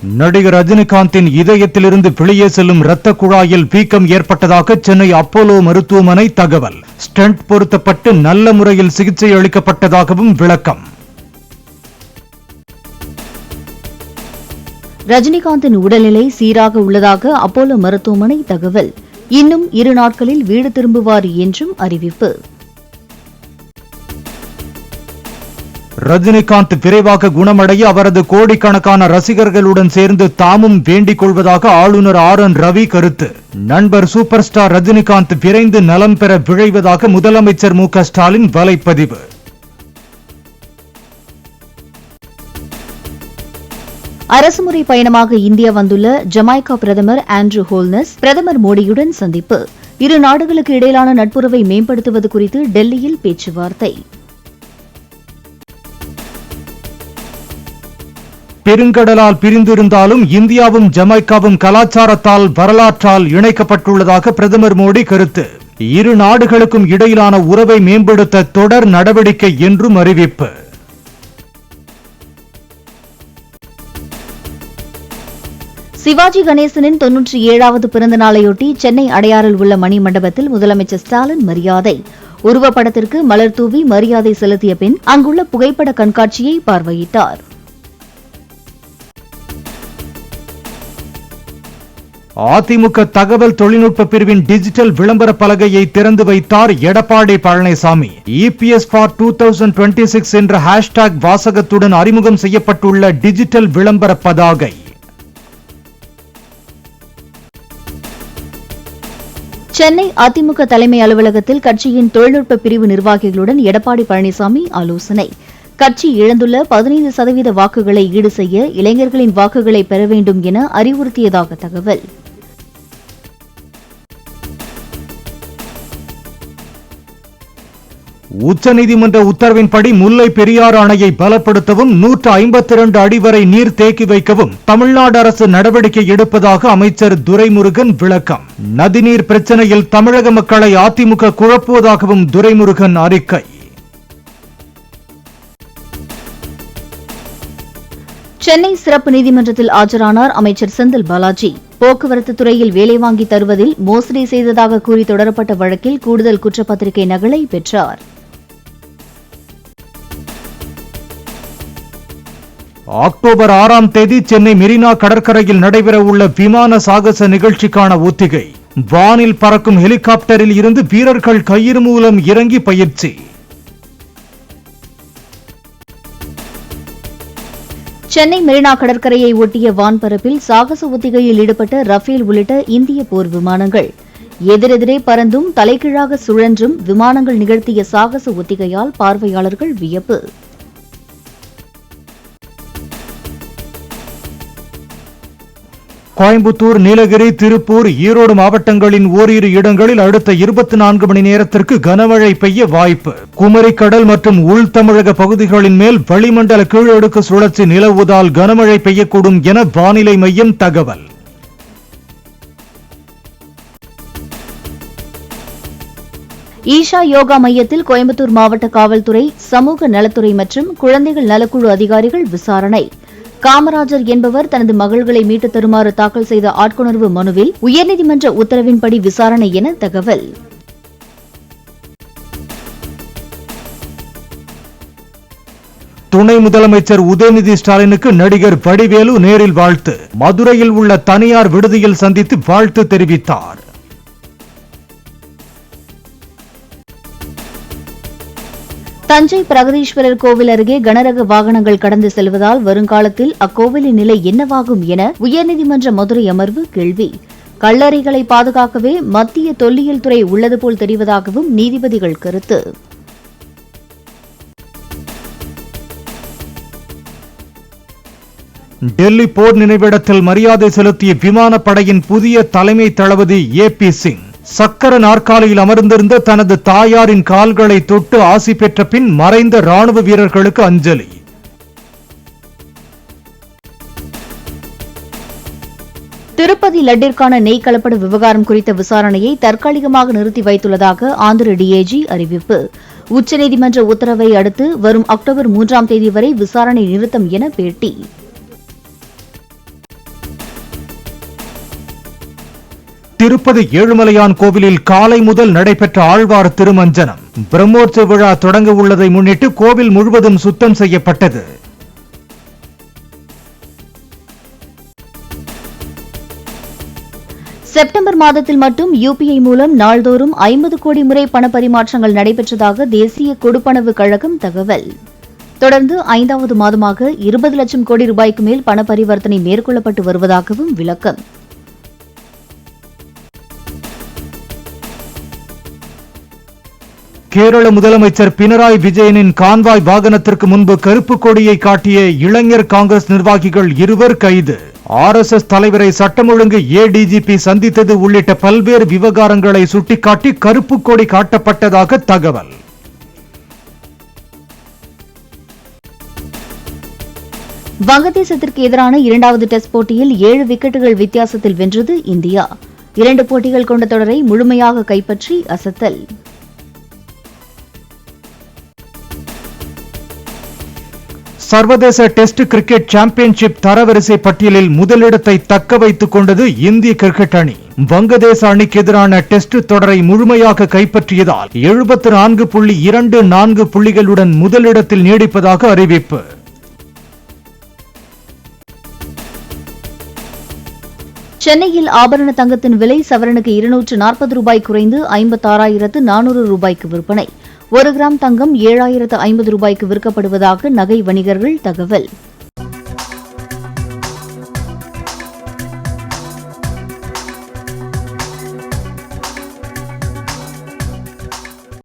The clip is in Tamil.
நடிகர் ரஜினிகாந்தின் இதயத்திலிருந்து வெளியே செல்லும் இரத்த குழாயில் வீக்கம் ஏற்பட்டதாக சென்னை அப்போலோ மருத்துவமனை தகவல். ஸ்டென்ட் பொருத்தப்பட்டு நல்ல முறையில் சிகிச்சை அளிக்கப்பட்டதாகவும் விளக்கம். ரஜினிகாந்தின் உடல்நிலை சீராக உள்ளதாக அப்போலோ மருத்துவமனை தகவல். இன்னும் 2 நாட்களில் வீடு திரும்புவார் என்றும் அறிவிப்பு. ரஜினிகாந்த் விரைவாக குணமடைய அவரது கோடிக்கணக்கான ரசிகர்களுடன் சேர்ந்து தாமும் வேண்டிக் கொள்வதாக ஆளுநர் RN ரவி கருத்து. நண்பர் சூப்பர் ஸ்டார் ரஜினிகாந்த் விரைந்து நலம் பெற விழைவதாக முதலமைச்சர் மு க ஸ்டாலின் வலைப்பதிவு. அரசுமுறை பயணமாக இந்தியா வந்துள்ள ஜமைக்கா பிரதமர் ஆண்ட்ரூ ஹோல்னஸ் பிரதமர் மோடியுடன் சந்திப்பு. 2 நாடுகளுக்கு இடையிலான நட்புறவை மேம்படுத்துவது குறித்து டெல்லியில் பேச்சுவார்த்தை. பெருங்கடலால் பிரிந்திருந்தாலும் இந்தியாவும் ஜமைக்காவும் கலாச்சாரத்தால் வரலாற்றால் இணைக்கப்பட்டுள்ளதாக பிரதமர் மோடி கருத்து. 2 நாடுகளுக்கும் இடையிலான உறவை மேம்படுத்த தொடர் நடவடிக்கை என்றும் அறிவிப்பு. சிவாஜி கணேசனின் 97வது பிறந்த நாளையொட்டி சென்னை அடையாறில் உள்ள மணி மண்டபத்தில் முதலமைச்சர் ஸ்டாலின் மரியாதை. உருவப்படத்திற்கு மலர் தூவி மரியாதை செலுத்திய பின் அங்குள்ள புகைப்பட கண்காட்சியை பார்வையிட்டார். அதிமுக தகவல் தொழில்நுட்ப பிரிவின் டிஜிட்டல் விளம்பர பலகையை திறந்து வைத்தார் எடப்பாடி பழனிசாமி. EPS for 2026 என்ற ஹேஷ்டாக் வாசகத்துடன் அறிமுகம் செய்யப்பட்டுள்ள டிஜிட்டல் விளம்பர பதாகை. சென்னை அதிமுக தலைமை அலுவலகத்தில் கட்சியின் தொழில்நுட்ப பிரிவு நிர்வாகிகளுடன் எடப்பாடி பழனிசாமி ஆலோசனை. கட்சி இழந்துள்ள 15% வாக்குகளை ஈடு செய்ய இளைஞர்களின் வாக்குகளை பெற வேண்டும் என அறிவுறுத்தியதாக தகவல். உச்சநீதிமன்ற உத்தரவின்படி முல்லை பெரியாறு அணையை பலப்படுத்தவும் 152 அடி வரை நீர் தேக்கி வைக்கவும் தமிழ்நாடு அரசு நடவடிக்கை எடுப்பதாக அமைச்சர் துரைமுருகன் விளக்கம். நதிநீர் பிரச்சனையில் தமிழக மக்களை அதிமுக குழப்புவதாகவும் துரைமுருகன் அறிக்கை. சென்னை சிறப்பு நீதிமன்றத்தில் ஆஜரானார் அமைச்சர் செந்தில் பாலாஜி. போக்குவரத்து துறையில் வேலை வாங்கி தருவதில் மோசடி செய்ததாக கூறி தொடரப்பட்ட வழக்கில் கூடுதல் குற்றப்பத்திரிகை நகலை பெற்றார். அக்டோபர் 6ஆம் தேதி சென்னை மெரினா கடற்கரையில் நடைபெறவுள்ள விமான சாகச நிகழ்ச்சிக்கான ஒத்திகை. வானில் பறக்கும் ஹெலிகாப்டரில் இருந்து வீரர்கள் கயிறு மூலம் இறங்கி பயிற்சி. சென்னை மெரினா கடற்கரையை ஒட்டிய வான்பரப்பில் சாகச ஒத்திகையில் ஈடுபட்ட ரஃபேல் உள்ளிட்ட இந்திய போர் விமானங்கள். எதிரெதிரே பறந்தும் தலைகீழாக சுழன்றும் விமானங்கள் நிகழ்த்திய சாகச ஒத்திகையால் பார்வையாளர்கள் வியப்பு. கோயம்புத்தூர், நீலகிரி, திருப்பூர், ஈரோடு மாவட்டங்களின் ஓரிரு இடங்களில் அடுத்த 24 மணி நேரத்திற்கு கனமழை பெய்ய வாய்ப்பு. குமரிக்கடல் மற்றும் உள் தமிழக பகுதிகளின் மேல் வளிமண்டல கீழடுக்கு சுழற்சி நிலவுவதால் கனமழை பெய்யக்கூடும் என வானிலை மையம் தகவல். ஈஷா யோகா மையத்தில் கோயம்புத்தூர் மாவட்ட காவல்துறை, சமூக நலத்துறை மற்றும் குழந்தைகள் நலக்குழு அதிகாரிகள் விசாரணை. காமராஜர் என்பவர் தனது மகள்களை மீட்டுத் தருமாறு தாக்கல் செய்த ஆட்கொணர்வு மனுவில் உயர்நீதிமன்ற உத்தரவின்படி விசாரணை என தகவல். துணை முதலமைச்சர் உதயநிதி ஸ்டாலினுக்கு நடிகர் வடிவேலு நேரில் வாழ்த்து. மதுரையில் உள்ள தனியார் விடுதியில் சந்தித்து வாழ்த்து தெரிவித்தார். தஞ்சை பிரகதீஸ்வரர் கோவில் அருகே கனரக வாகனங்கள் கடந்து செல்வதால் வருங்காலத்தில் அக்கோவிலின் நிலை என்னவாகும் என உயர்நீதிமன்ற மதுரை அமர்வு கேள்வி. கல்லறைகளை பாதுகாக்கவே மத்திய தொல்லியல் துறை உள்ளது போல் தெரிவதாகவும் நீதிபதிகள் கருத்து. டெல்லி போர் நினைவிடத்தில் மரியாதை செலுத்திய விமானப்படையின் புதிய தலைமை தளபதி AP சிங் சக்கர நாற்காலியில் அமர்ந்திருந்த தனது தாயாரின் கால்களை தொட்டு ஆசி பெற்ற பின் மறைந்த ராணுவ வீரர்களுக்கு அஞ்சலி. திருப்பதி லட்டிற்கான நெய் கலப்பட விவகாரம் குறித்த விசாரணையை தற்காலிகமாக நிறுத்தி வைத்துள்ளதாக ஆந்திர DIG அறிவிப்பு. உச்சநீதிமன்ற உத்தரவை அடுத்து வரும் அக்டோபர் 3ஆம் தேதி வரை விசாரணை நிறுத்தம் என பேட்டி. திருப்பதி ஏழுமலையான் கோவிலில் காலை முதல் நடைபெற்ற ஆழ்வார் திருமஞ்சனம். பிரம்மோற்சவ விழா தொடங்க உள்ளதை முன்னிட்டு கோவில் முழுவதும் சுத்தம் செய்யப்பட்டது. செப்டம்பர் மாதத்தில் மட்டும் யுபிஐ மூலம் நாள்தோறும் 50 கோடி முறை பண பரிமாற்றங்கள் நடைபெற்றதாக தேசிய கொடுப்பனவு கழகம் தகவல். தொடர்ந்து 5வது மாதமாக 20 லட்சம் கோடி ரூபாய்க்கு மேல் பண பரிவர்த்தனை மேற்கொள்ளப்பட்டு வருவதாகவும் விளக்கம். கேரள முதலமைச்சர் பினராயி விஜயனின் கான்வாய் வாகனத்திற்கு முன்பு கருப்பு கொடியை காட்டிய இளைஞர் காங்கிரஸ் நிர்வாகிகள் 2 கைது. RSS தலைவரை சட்டம் ஒழுங்கு ADGP சந்தித்தது உள்ளிட்ட பல்வேறு விவகாரங்களை சுட்டிக்காட்டி கருப்பு கொடி காட்டப்பட்டதாக தகவல். வங்கதேசத்திற்கு எதிரான 2வது டெஸ்ட் போட்டியில் 7 விக்கெட்டுகள் வித்தியாசத்தில் வென்றது இந்தியா. 2 போட்டிகள் கொண்ட தொடரை முழுமையாக கைப்பற்றி அசத்தல். சர்வதேச டெஸ்ட் கிரிக்கெட் சாம்பியன்ஷிப் தரவரிசை பட்டியலில் முதலிடத்தை தக்க வைத்துக் கொண்டது இந்திய கிரிக்கெட் அணி. வங்கதேச அணிக்கு எதிரான டெஸ்ட் தொடரை முழுமையாக கைப்பற்றியதால் 74.24 புள்ளிகளுடன் முதலிடத்தில் நீடிப்பதாக அறிவிப்பு. சென்னையில் ஆபரண தங்கத்தின் விலை சவரனுக்கு 240 ரூபாய் குறைந்து 56,400 ரூபாய்க்கு விற்பனை. 1 கிராம் தங்கம் 7,050 ரூபாய்க்கு விற்கப்படுவதாக நகை வணிகர்கள் தகவல்.